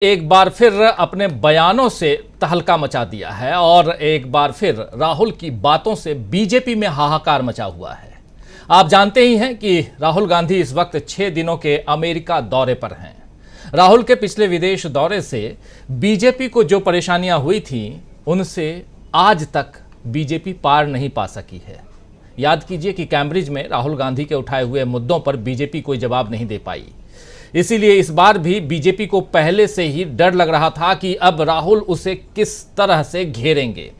एक बार फिर अपने बयानों से तहलका मचा दिया है और एक बार फिर राहुल की बातों से बीजेपी में हाहाकार मचा हुआ है। आप जानते ही हैं कि राहुल गांधी इस वक्त 6 दिनों के अमेरिका दौरे पर हैं। राहुल के पिछले विदेश दौरे से बीजेपी को जो परेशानियां हुई थीं, उनसे आज तक बीजेपी पार नहीं पा सकी है। याद कीजिए कि कैम्ब्रिज में राहुल गांधी के उठाए हुए मुद्दों पर बीजेपी कोई जवाब नहीं दे पाई। इसीलिए इस बार भी बीजेपी को पहले से ही डर लग रहा था कि अब राहुल उसे किस तरह से घेरेंगे।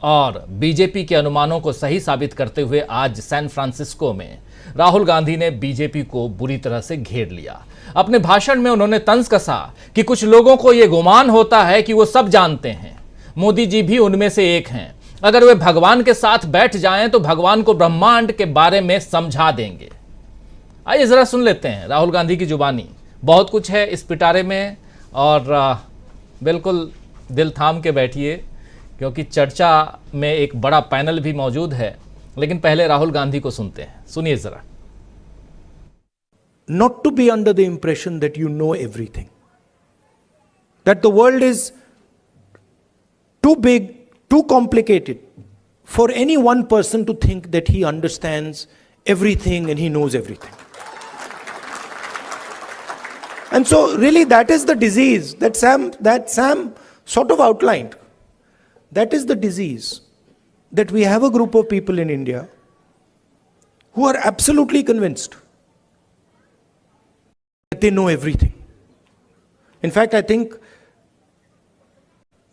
और बीजेपी के अनुमानों को सही साबित करते हुए आज सैन फ्रांसिस्को में राहुल गांधी ने बीजेपी को बुरी तरह से घेर लिया। अपने भाषण में उन्होंने तंज कसा कि कुछ लोगों को यह गुमान होता है कि वो सब जानते हैं। मोदी जी भी उनमें से एक हैं। अगर वे भगवान के साथ बैठ जाएं तो भगवान को ब्रह्मांड के बारे में समझा देंगे। आइए जरा सुन लेते हैं राहुल गांधी की जुबानी। बहुत कुछ है इस पिटारे में और बिल्कुल दिल थाम के बैठिए, क्योंकि चर्चा में एक बड़ा पैनल भी मौजूद है। लेकिन पहले राहुल गांधी को सुनते हैं, सुनिए जरा। Not to be under the impression that you know everything, that the world is too big, too complicated for any one person to think that he understands everything and he knows everything. And so really that is the disease that Sam sort of outlined. That is the disease, that we have a group of people in India who are absolutely convinced that they know everything. In fact, I think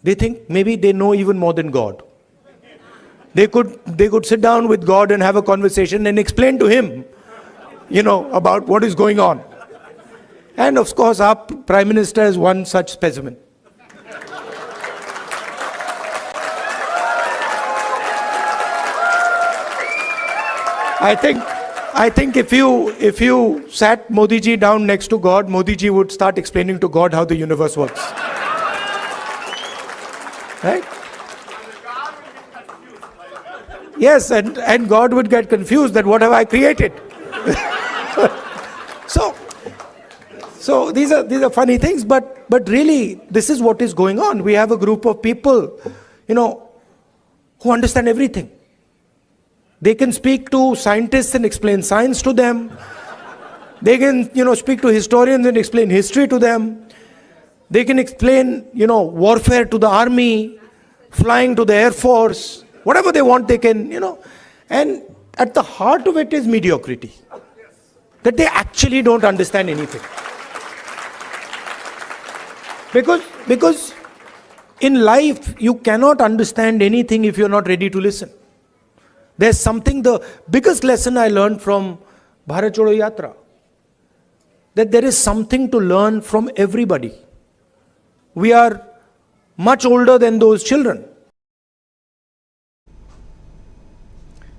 they think maybe they know even more than God. They could sit down with God and have a conversation and explain to him, about what is going on. And of course, our Prime Minister is one such specimen. I think if you sat Modi ji down next to God, Modi ji would start explaining to God how the universe works. Right? Yes, and God would get confused that what have I created? So these are funny things, but really this is what is going on. We have a group of people, who understand everything. They can speak to scientists and explain science to them. They can, speak to historians and explain history to them. They can explain, warfare to the army, flying to the Air Force, whatever they want they can, And at the heart of it is mediocrity. That they actually don't understand anything. Because in life, you cannot understand anything if you're not ready to listen. There's something, the biggest lesson I learned from Bharat Jodo Yatra, that there is something to learn from everybody. We are much older than those children.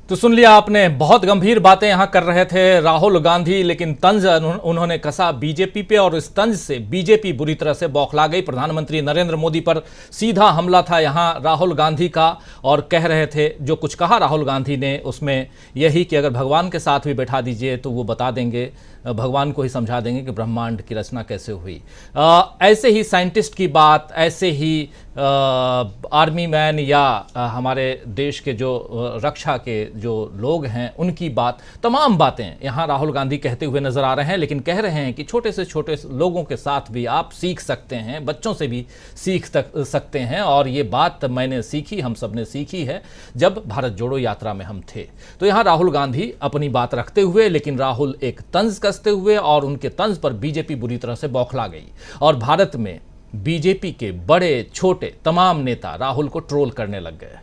तो सुन लिया आपने, बहुत गंभीर बातें यहां कर रहे थे राहुल गांधी, लेकिन तंज उन्होंने कसा बीजेपी पे और इस तंज से बीजेपी बुरी तरह से बौखला गई। प्रधानमंत्री नरेंद्र मोदी पर सीधा हमला था यहां राहुल गांधी का और कह रहे थे, जो कुछ कहा राहुल गांधी ने उसमें यही कि अगर भगवान के साथ भी बैठा दीजिए तो वो बता देंगे, भगवान को ही समझा देंगे कि ब्रह्मांड की रचना कैसे हुई। ऐसे ही साइंटिस्ट की बात, ऐसे ही आर्मी मैन या हमारे देश के जो रक्षा के जो लोग हैं उनकी बात, तमाम बातें यहाँ राहुल गांधी कहते हुए नजर आ रहे हैं। लेकिन कह रहे हैं कि छोटे से छोटे लोगों के साथ भी आप सीख सकते हैं, बच्चों से भी सीख सकते हैं। और ये बात मैंने सीखी, हम सब ने सीखी है जब भारत जोड़ो यात्रा में हम थे। तो यहाँ राहुल गांधी अपनी बात रखते हुए, लेकिन राहुल एक तंज कसते हुए और उनके तंज पर बीजेपी बुरी तरह से बौखला गई। और भारत में बीजेपी के बड़े छोटे तमाम नेता राहुल को ट्रोल करने लग गए।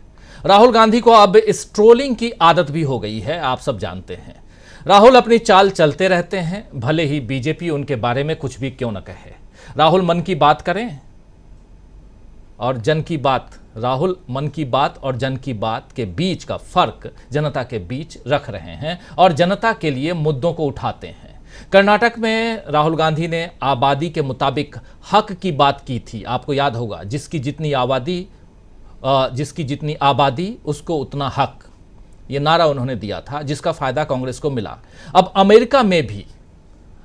राहुल गांधी को अब इस ट्रोलिंग की आदत भी हो गई है, आप सब जानते हैं। राहुल अपनी चाल चलते रहते हैं, भले ही बीजेपी उनके बारे में कुछ भी क्यों न कहे। राहुल मन की बात करें और जन की बात, राहुल मन की बात और जन की बात के बीच का फर्क जनता के बीच रख रहे हैं और जनता के लिए मुद्दों को उठाते हैं। कर्नाटक में राहुल गांधी ने आबादी के मुताबिक हक की बात की थी, आपको याद होगा, जिसकी जितनी आबादी उसको उतना हक, ये नारा उन्होंने दिया था, जिसका फायदा कांग्रेस को मिला। अब अमेरिका में भी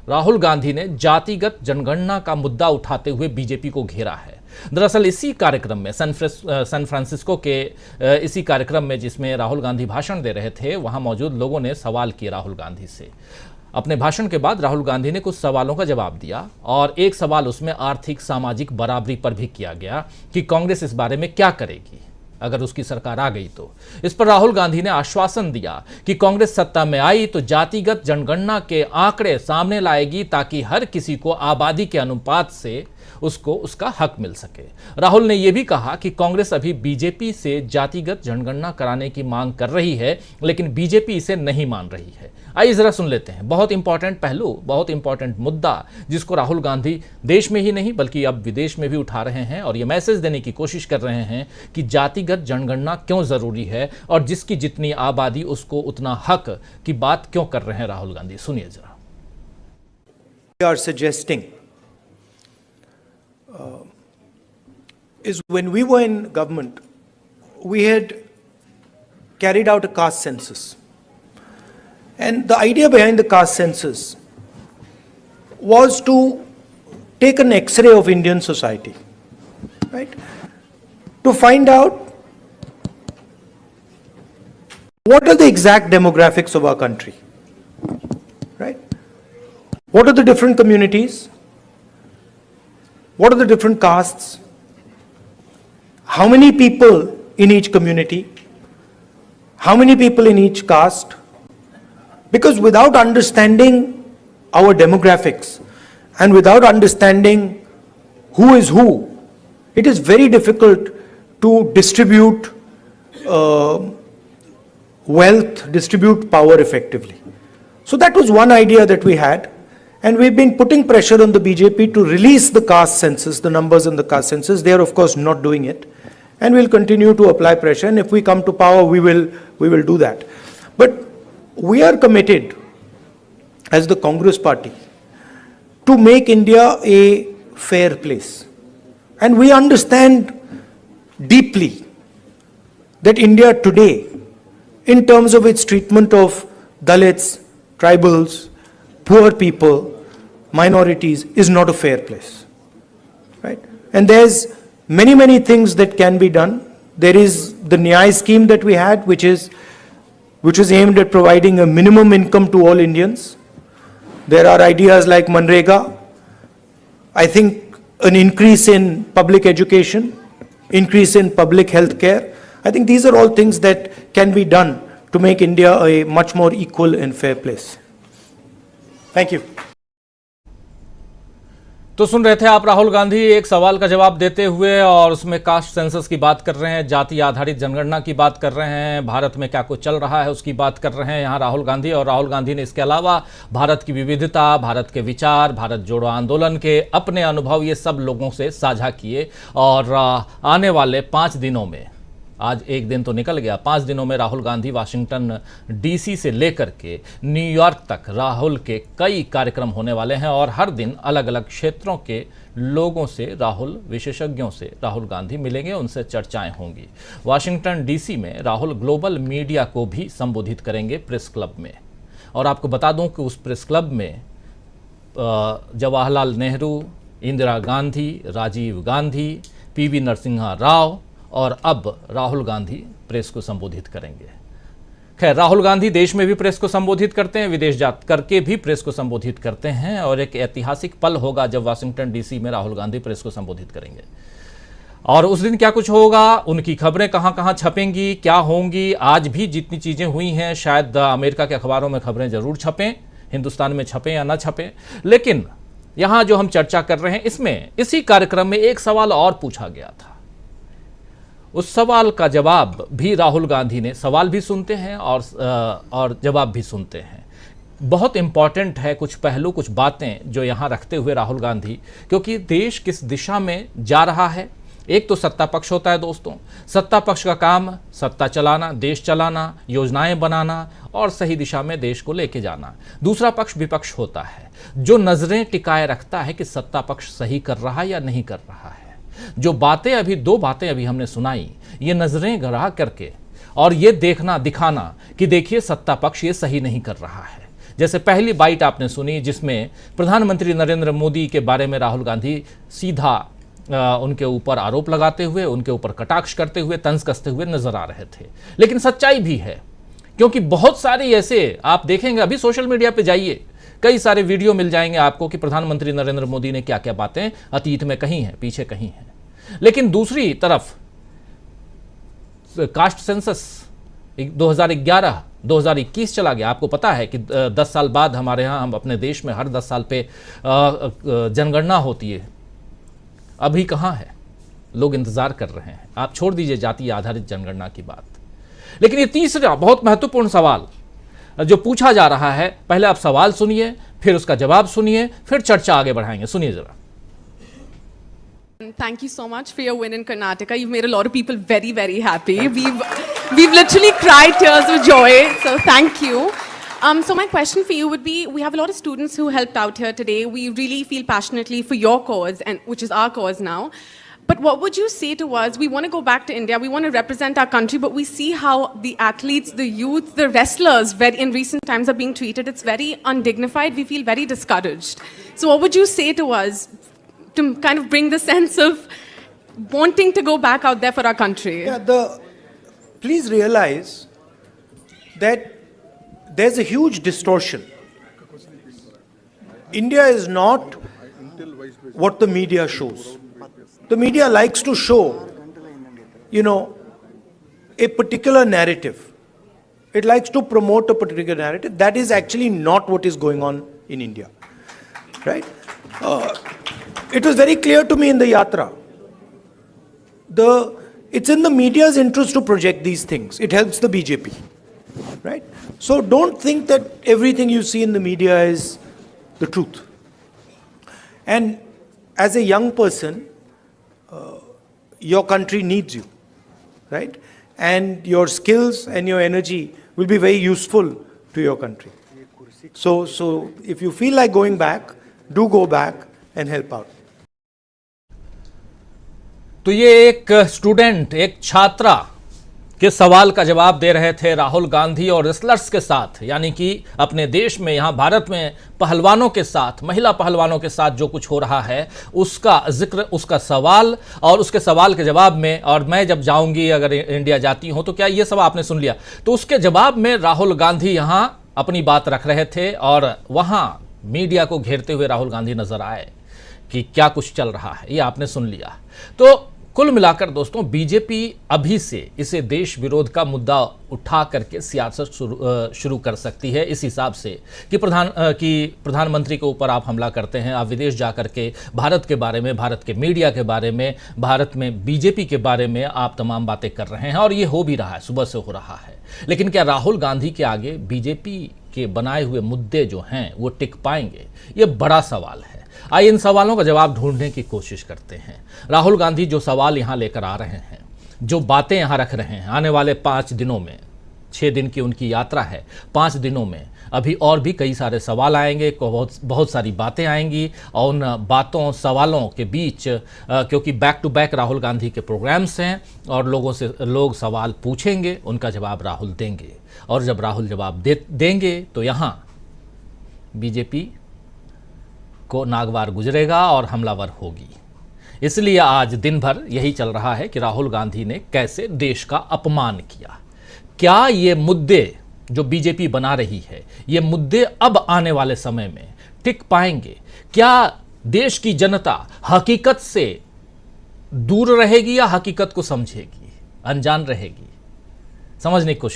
राहुल गांधी ने जातिगत जनगणना का मुद्दा उठाते हुए बीजेपी को घेरा है। दरअसल इसी कार्यक्रम में सैन फ्रांसिस्को के इसी कार्यक्रम में जिसमें राहुल गांधी भाषण दे रहे थे, वहां मौजूद लोगों ने सवाल किए राहुल गांधी से। अपने भाषण के बाद राहुल गांधी ने कुछ सवालों का जवाब दिया और एक सवाल उसमें आर्थिक सामाजिक बराबरी पर भी किया गया कि कांग्रेस इस बारे में क्या करेगी अगर उसकी सरकार आ गई तो। इस पर राहुल गांधी ने आश्वासन दिया कि कांग्रेस सत्ता में आई तो जातिगत जनगणना के आंकड़े सामने लाएगी ताकि हर किसी को आबादी के अनुपात से उसको उसका हक मिल सके। राहुल ने यह भी कहा कि कांग्रेस अभी बीजेपी से जातिगत जनगणना कराने की मांग कर रही है, लेकिन बीजेपी इसे नहीं मान रही है। आइए जरा सुन लेते हैं बहुत इंपॉर्टेंट पहलू, बहुत इंपॉर्टेंट मुद्दा जिसको राहुल गांधी देश में ही नहीं बल्कि अब विदेश में भी उठा रहे हैं और यह मैसेज देने की कोशिश कर रहे हैं कि जातिगत जनगणना क्यों जरूरी है और जिसकी जितनी आबादी उसको उतना हक की बात क्यों कर रहे हैं राहुल गांधी। सुनिए जरा। We are suggesting is when we were in government, we had carried out a caste census. And the idea behind the caste census was to take an X-ray of Indian society, right? To find out what are the exact demographics of our country, right? What are the different communities? What are the different castes? How many people in each community? How many people in each caste? Because without understanding our demographics and without understanding who is who, it is very difficult to distribute wealth, distribute power effectively. So that was one idea that we had. And we've been putting pressure on the BJP to release the caste census, the numbers in the caste census. They are of course not doing it. And we'll continue to apply pressure. And if we come to power, we will do that. But we are committed as the Congress party to make India a fair place. And we understand deeply that India today, in terms of its treatment of Dalits, tribals, poor people, minorities, is not a fair place, right? And there's many things that can be done. There is the Nyay scheme that we had, which is aimed at providing a minimum income to all Indians. There are ideas like Manrega. I think an increase in public education, increase in public health care. I think these are all things that can be done to make India a much more equal and fair place. Thank you. तो सुन रहे थे आप राहुल गांधी एक सवाल का जवाब देते हुए और उसमें कास्ट सेंसस की बात कर रहे हैं, जाति आधारित जनगणना की बात कर रहे हैं, भारत में क्या कुछ चल रहा है उसकी बात कर रहे हैं यहाँ राहुल गांधी। और राहुल गांधी ने इसके अलावा भारत की विविधता, भारत के विचार, भारत जोड़ो आंदोलन के अपने अनुभव ये सब लोगों से साझा किए। और आने वाले 5 दिनों में, आज एक दिन तो निकल गया, 5 दिनों में राहुल गांधी वाशिंगटन डीसी से लेकर के न्यूयॉर्क तक राहुल के कई कार्यक्रम होने वाले हैं और हर दिन अलग अलग क्षेत्रों के लोगों से राहुल, विशेषज्ञों से राहुल गांधी मिलेंगे, उनसे चर्चाएं होंगी। वाशिंगटन डीसी में राहुल ग्लोबल मीडिया को भी संबोधित करेंगे प्रेस क्लब में। और आपको बता दूं कि उस प्रेस क्लब में जवाहरलाल नेहरू, इंदिरा गांधी, राजीव गांधी, पीवी नरसिम्हा राव और अब राहुल गांधी प्रेस को संबोधित करेंगे। खैर, राहुल गांधी देश में भी प्रेस को संबोधित करते हैं, विदेश जा करके भी प्रेस को संबोधित करते हैं और एक ऐतिहासिक पल होगा जब वाशिंगटन डीसी में राहुल गांधी प्रेस को संबोधित करेंगे। और उस दिन क्या कुछ होगा, उनकी खबरें कहां कहां छपेंगी, क्या होंगी, आज भी जितनी चीजें हुई हैं शायद अमेरिका के अखबारों में खबरें जरूर छपें, हिंदुस्तान में छपें या ना छपें, लेकिन यहां जो हम चर्चा कर रहे हैं इसमें इसी कार्यक्रम में एक सवाल और पूछा गया था। उस सवाल का जवाब भी राहुल गांधी ने, सवाल भी सुनते हैं और जवाब भी सुनते हैं। बहुत इंपॉर्टेंट है कुछ पहलू, कुछ बातें जो यहाँ रखते हुए राहुल गांधी, क्योंकि देश किस दिशा में जा रहा है। एक तो सत्ता पक्ष होता है दोस्तों, सत्ता पक्ष का काम सत्ता चलाना, देश चलाना, योजनाएं बनाना और सही दिशा में देश को लेके जाना। दूसरा पक्ष विपक्ष होता है जो नजरें टिकाए रखता है कि सत्ता पक्ष सही कर रहा है या नहीं कर रहा है। जो बातें अभी, 2 बातें अभी हमने सुनाई, ये नजरें गड़ा करके और ये देखना, दिखाना कि देखिए सत्ता पक्ष ये सही नहीं कर रहा है। जैसे पहली बाइट आपने सुनी जिसमें प्रधानमंत्री नरेंद्र मोदी के बारे में राहुल गांधी सीधा उनके ऊपर आरोप लगाते हुए, उनके ऊपर कटाक्ष करते हुए, तंज कसते हुए नजर आ रहे थे। लेकिन सच्चाई भी है, क्योंकि बहुत सारे ऐसे आप देखेंगे, अभी सोशल मीडिया पे जाइए, कई सारे वीडियो मिल जाएंगे आपको कि प्रधानमंत्री नरेंद्र मोदी ने क्या क्या बातें अतीत में कही हैं, पीछे कही हैं। लेकिन दूसरी तरफ कास्ट सेंसस 2011 2021 चला गया। आपको पता है कि 10 साल बाद हमारे यहाँ, हम अपने देश में हर 10 साल पे जनगणना होती है। अभी कहाँ है, लोग इंतजार कर रहे हैं। आप छोड़ दीजिए जाति आधारित जनगणना की बात, लेकिन ये तीसरा बहुत महत्वपूर्ण सवाल जो पूछा जा रहा है, पहले आप सवाल सुनिए, फिर उसका जवाब सुनिए, फिर चर्चा आगे बढ़ाएंगे। सुनिए जरा। Thank you so much for your win in Karnataka. You've made a lot of people very, very happy. We've literally cried tears of joy. So thank you. So my question for you would be: we have a lot of students who helped out here today. We really feel passionately for your cause, and which is our cause now. But what would you say to us? We want to go back to India. We want to represent our country, but we see how the athletes, the youth, the wrestlers, in recent times are being treated. It's very undignified. We feel very discouraged. So what would you say to us to kind of bring the sense of wanting to go back out there for our country? Yeah, please realize that there's a huge distortion. India is not what the media shows. The media likes to show, a particular narrative. It likes to promote a particular narrative. That is actually not what is going on in India, right? It was very clear to me in the Yatra. It's in the media's interest to project these things. It helps the BJP, right? So don't think that everything you see in the media is the truth. And as a young person, your country needs you, right? And your skills and your energy will be very useful to your country. So if you feel like going back, do go back and help out. तो ये एक student, एक छात्रा के सवाल का जवाब दे रहे थे राहुल गांधी और रेसलर्स के साथ, यानी कि अपने देश में, यहाँ भारत में पहलवानों के साथ, महिला पहलवानों के साथ जो कुछ हो रहा है उसका जिक्र, उसका सवाल और उसके सवाल के जवाब में। और मैं जब जाऊंगी, अगर इंडिया जाती हूँ तो क्या, ये सब आपने सुन लिया। तो उसके जवाब में राहुल गांधी यहाँ अपनी बात रख रहे थे और वहाँ मीडिया को घेरते हुए राहुल गांधी नजर आए कि क्या कुछ चल रहा है, ये आपने सुन लिया। तो कुल मिलाकर दोस्तों, बीजेपी अभी से इसे देश विरोध का मुद्दा उठा करके सियासत शुरू कर सकती है, इस हिसाब से कि प्रधानमंत्री के ऊपर आप हमला करते हैं, आप विदेश जा करके भारत के बारे में, भारत के मीडिया के बारे में, भारत में बीजेपी के बारे में आप तमाम बातें कर रहे हैं, और ये हो भी रहा है, सुबह से हो रहा है। लेकिन क्या राहुल गांधी के आगे बीजेपी के बनाए हुए मुद्दे जो हैं वो टिक पाएंगे? ये बड़ा सवाल है। आइए इन सवालों का जवाब ढूंढने की कोशिश करते हैं। राहुल गांधी जो सवाल यहाँ लेकर आ रहे हैं, जो बातें यहाँ रख रहे हैं, आने वाले 5 दिनों में, 6 दिन की उनकी यात्रा है, 5 दिनों में अभी और भी कई सारे सवाल आएंगे, बहुत सारी बातें आएंगी। और उन बातों सवालों के बीच, क्योंकि back to back Rahul Gandhi के प्रोग्राम्स हैं और लोग सवाल पूछेंगे, उनका जवाब राहुल देंगे, और जब राहुल जवाब देंगे तो यहाँ बीजेपी को नागवार गुजरेगा और हमलावर होगी। इसलिए आज दिन भर यही चल रहा है कि राहुल गांधी ने कैसे देश का अपमान किया। क्या ये मुद्दे जो बीजेपी बना रही है, ये मुद्दे अब आने वाले समय में टिक पाएंगे? क्या देश की जनता हकीकत से दूर रहेगी या हकीकत को समझेगी, अनजान रहेगी? समझने की कोशिश